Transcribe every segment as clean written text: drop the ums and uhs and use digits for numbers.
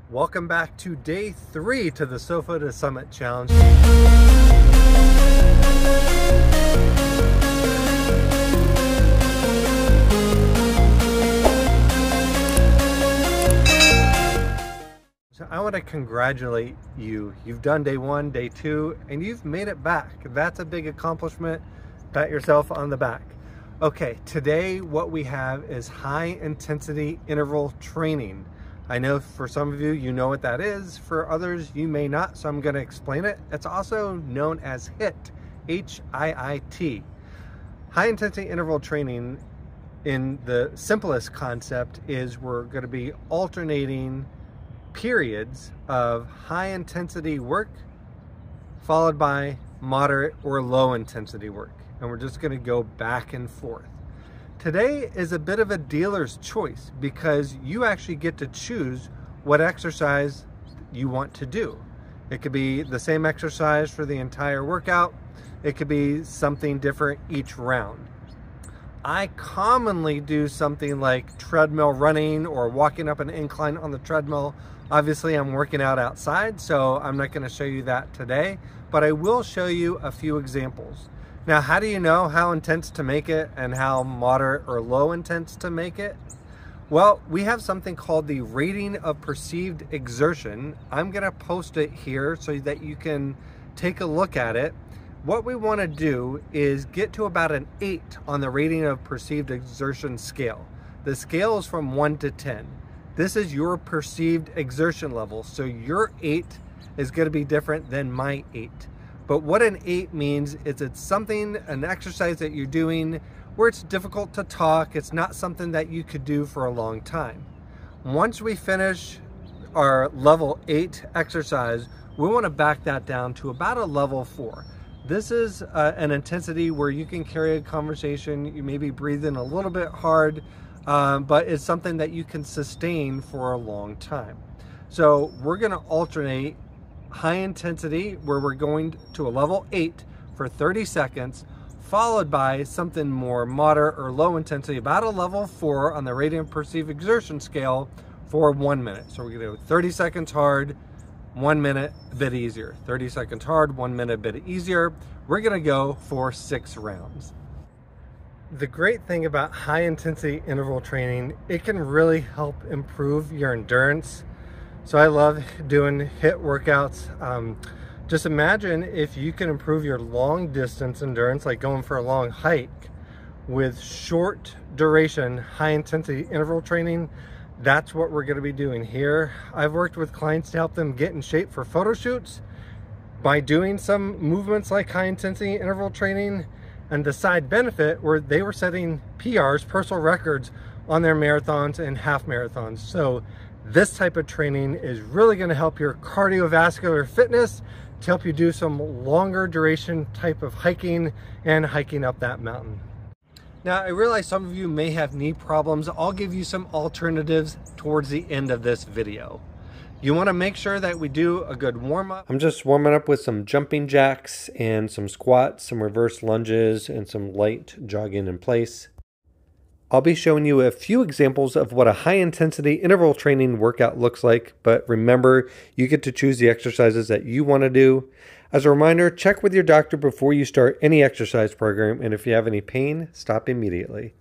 Welcome back to day 3 to the Sofa to Summit Challenge. So I want to congratulate you. You've done day 1, day 2, and you've made it back. That's a big accomplishment. Pat yourself on the back. Okay, today what we have is high intensity interval training. I know for some of you, you know what that is. For others, you may not, so I'm going to explain it. It's also known as HIIT, H-I-I-T. High intensity interval training, in the simplest concept, is we're going to be alternating periods of high intensity work followed by moderate or low intensity work. And we're just going to go back and forth. Today is a bit of a dealer's choice because you actually get to choose what exercise you want to do. It could be the same exercise for the entire workout. It could be something different each round. I commonly do something like treadmill running or walking up an incline on the treadmill. Obviously, I'm working out outside, so I'm not going to show you that today, but I will show you a few examples. Now, how do you know how intense to make it and how moderate or low intense to make it? Well, we have something called the rating of perceived exertion. I'm going to post it here so that you can take a look at it. What we want to do is get to about an 8 on the rating of perceived exertion scale. The scale is from 1 to 10. This is your perceived exertion level. So your 8 is going to be different than my 8. But what an 8 means is it's something, an exercise that you're doing where it's difficult to talk. It's not something that you could do for a long time. Once we finish our level 8 exercise, we want to back that down to about a level 4. This is an intensity where you can carry a conversation. You may be breathing a little bit hard, but it's something that you can sustain for a long time. So we're going to alternate high intensity where we're going to a level 8 for 30 seconds, followed by something more moderate or low intensity, about a level 4 on the rating of perceived exertion scale for 1 minute. So we're going to do 30 seconds hard, 1 minute, a bit easier. 30 seconds hard, 1 minute, a bit easier. We're going to go for 6 rounds. The great thing about high intensity interval training, it can really help improve your endurance. So I love doing HIIT workouts. Just imagine if you can improve your long distance endurance, like going for a long hike, with short duration, high intensity interval training. That's what we're going to be doing here. I've worked with clients to help them get in shape for photo shoots by doing some movements like high intensity interval training. And the side benefit where they were setting PRs, personal records, on their marathons and half marathons. So this type of training is really going to help your cardiovascular fitness to help you do some longer duration type of hiking and hiking up that mountain. Now, I realize some of you may have knee problems. I'll give you some alternatives towards the end of this video. You want to make sure that we do a good warm-up. I'm just warming up with some jumping jacks and some squats, some reverse lunges, and some light jogging in place. I'll be showing you a few examples of what a high-intensity interval training workout looks like, but remember, you get to choose the exercises that you want to do. As a reminder, check with your doctor before you start any exercise program, and if you have any pain, stop immediately.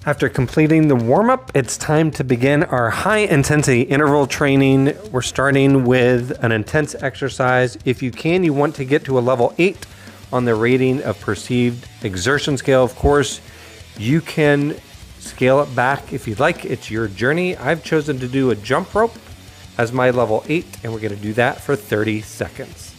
After completing the warm-up, it's time to begin our high-intensity interval training. We're starting with an intense exercise. If you can, you want to get to a level 8 on the rating of perceived exertion scale. Of course, you can scale it back if you'd like. It's your journey. I've chosen to do a jump rope as my level 8, and we're going to do that for 30 seconds.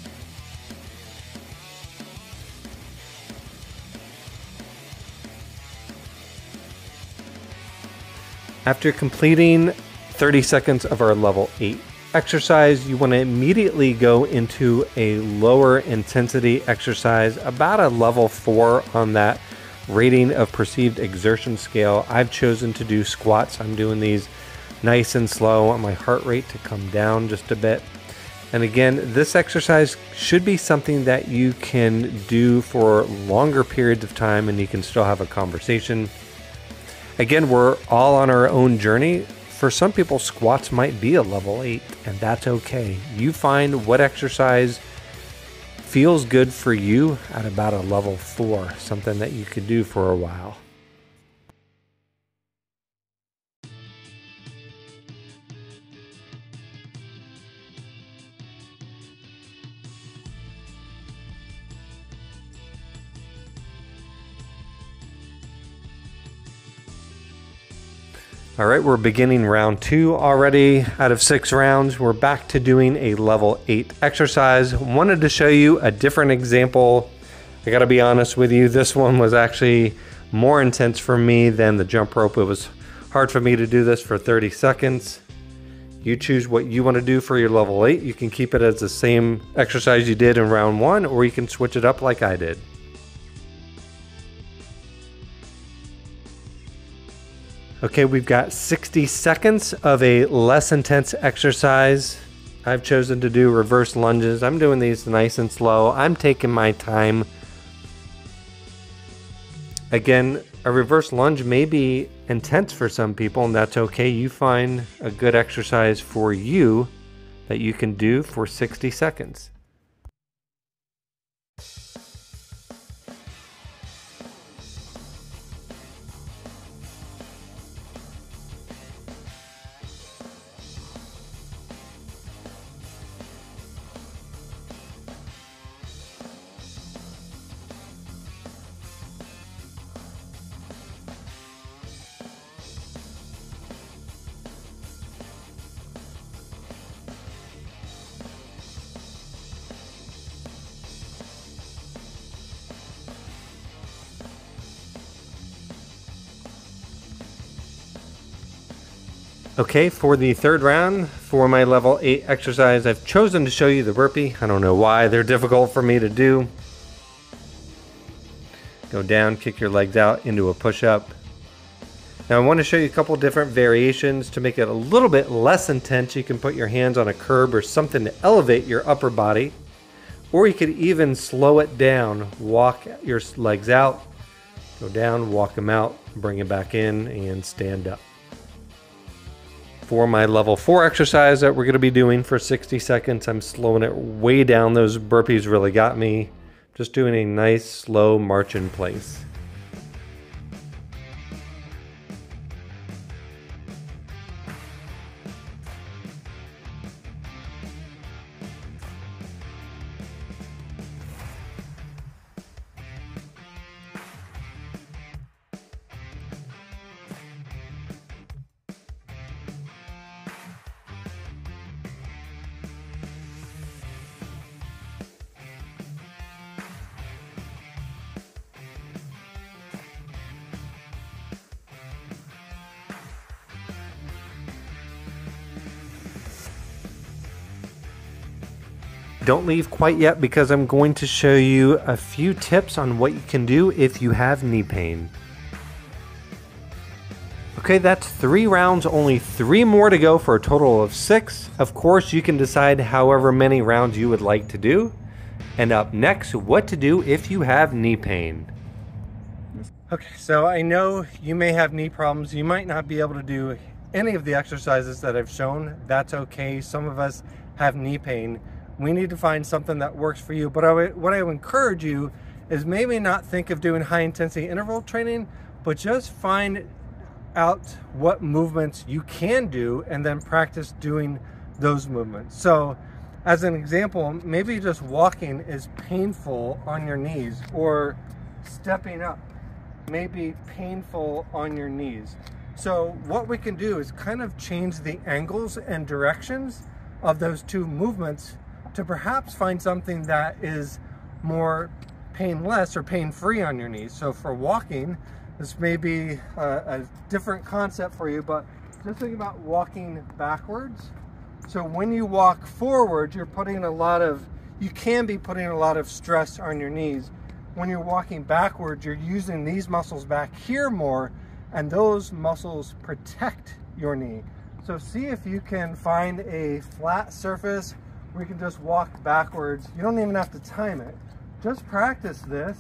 After completing 30 seconds of our level 8 exercise, you want to immediately go into a lower intensity exercise, about a level 4 on that rating of perceived exertion scale. I've chosen to do squats. I'm doing these nice and slow. I want my heart rate to come down just a bit. And again, this exercise should be something that you can do for longer periods of time and you can still have a conversation. Again, we're all on our own journey. For some people, squats might be a level 8, and that's okay. You find what exercise feels good for you at about a level 4, something that you could do for a while. All right, we're beginning round 2 already out of 6 rounds. We're back to doing a level 8 exercise. Wanted to show you a different example. I gotta be honest with you, this one was actually more intense for me than the jump rope. It was hard for me to do this for 30 seconds. You choose what you wanna do for your level 8. You can keep it as the same exercise you did in round 1, or you can switch it up like I did. Okay, we've got 60 seconds of a less intense exercise. I've chosen to do reverse lunges. I'm doing these nice and slow. I'm taking my time. Again, a reverse lunge may be intense for some people, and that's okay. You find a good exercise for you that you can do for 60 seconds. Okay, for the third round, for my level 8 exercise, I've chosen to show you the burpee. I don't know why, they're difficult for me to do. Go down, kick your legs out into a push-up. Now I want to show you a couple different variations to make it a little bit less intense. You can put your hands on a curb or something to elevate your upper body. Or you could even slow it down, walk your legs out, go down, walk them out, bring it back in, and stand up. For my level 4 exercise that we're going to be doing for 60 seconds, I'm slowing it way down. Those burpees really got me. Just doing a nice slow march in place. Don't leave quite yet because I'm going to show you a few tips on what you can do if you have knee pain. Okay, that's 3 rounds, only 3 more to go for a total of 6. Of course, you can decide however many rounds you would like to do. And up next, what to do if you have knee pain. Okay, so I know you may have knee problems. You might not be able to do any of the exercises that I've shown. That's okay. Some of us have knee pain. We need to find something that works for you. But what I would encourage you is maybe not think of doing high intensity interval training, but just find out what movements you can do and then practice doing those movements. So as an example, maybe just walking is painful on your knees, or stepping up may be painful on your knees. So what we can do is kind of change the angles and directions of those two movements to perhaps find something that is more painless or pain-free on your knees. So for walking, this may be a different concept for you, but just think about walking backwards. So when you walk forward, you can be putting a lot of stress on your knees. When you're walking backwards, you're using these muscles back here more, and those muscles protect your knee. So see if you can find a flat surface where you can just walk backwards. You don't even have to time it. Just practice this,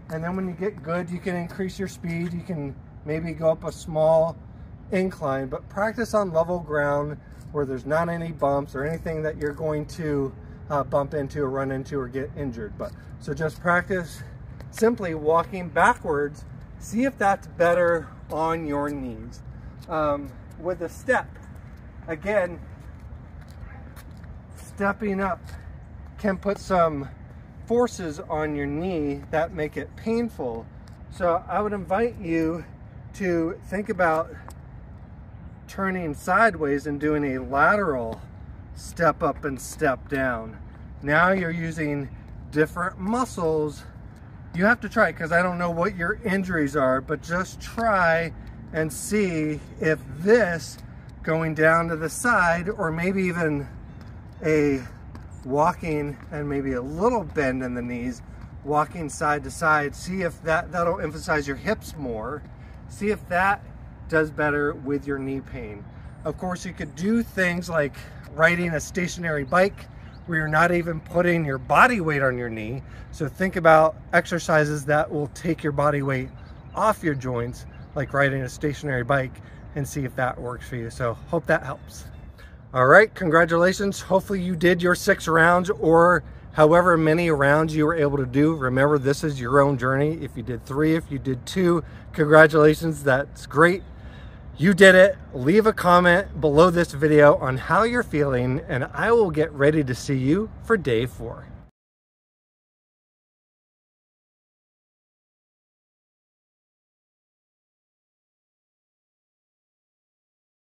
and then when you get good, you can increase your speed. You can maybe go up a small incline, but practice on level ground where there's not any bumps or anything that you're going to bump into or run into or get injured. So just practice simply walking backwards. See if that's better on your knees. With a step, again, stepping up can put some forces on your knee that make it painful. So I would invite you to think about turning sideways and doing a lateral step up and step down. Now you're using different muscles. You have to try it, because I don't know what your injuries are, but just try and see if this going down to the side, or maybe even a walking and maybe a little bend in the knees, walking side to side, see if that'll emphasize your hips more. See if that does better with your knee pain. Of course, you could do things like riding a stationary bike where you're not even putting your body weight on your knee. So think about exercises that will take your body weight off your joints, like riding a stationary bike, and see if that works for you. So hope that helps. All right, congratulations. Hopefully you did your 6 rounds, or however many rounds you were able to do. Remember, this is your own journey. If you did 3, if you did 2, congratulations, that's great. You did it. Leave a comment below this video on how you're feeling, and I will get ready to see you for day 4.